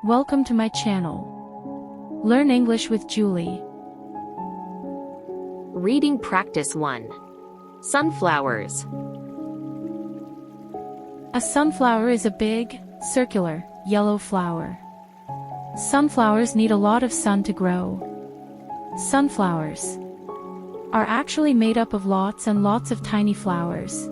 Welcome to my channel. Learn English with Julie. Reading Practice 1. Sunflowers. A sunflower is a big, circular, yellow flower. Sunflowers need a lot of sun to grow. Sunflowers are actually made up of lots and lots of tiny flowers.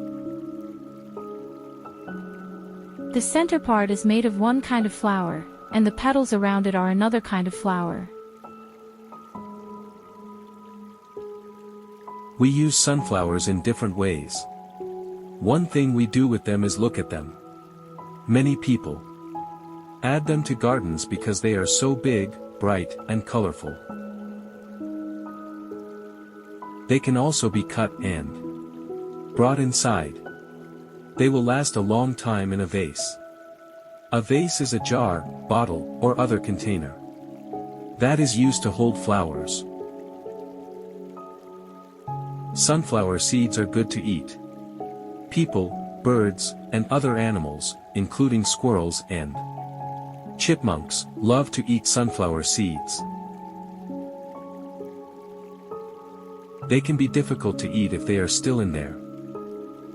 The center part is made of one kind of flower, and the petals around it are another kind of flower. We use sunflowers in different ways. One thing we do with them is look at them. Many people add them to gardens because they are so big, bright, and colorful. They can also be cut and brought inside. They will last a long time in a vase. A vase is a jar, bottle, or other container that is used to hold flowers. Sunflower seeds are good to eat. People, birds, and other animals, including squirrels and chipmunks, love to eat sunflower seeds. They can be difficult to eat if they are still in their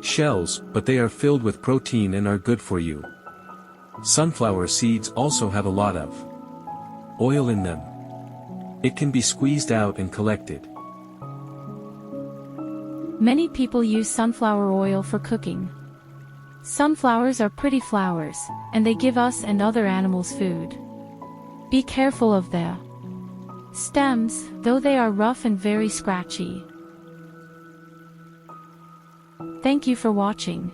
shells, but they are filled with protein and are good for you. Sunflower seeds also have a lot of oil in them. It can be squeezed out and collected. Many people use sunflower oil for cooking. Sunflowers are pretty flowers, and they give us and other animals food. Be careful of the stems, though they are rough and very scratchy. Thank you for watching.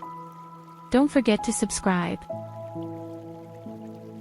Don't forget to subscribe.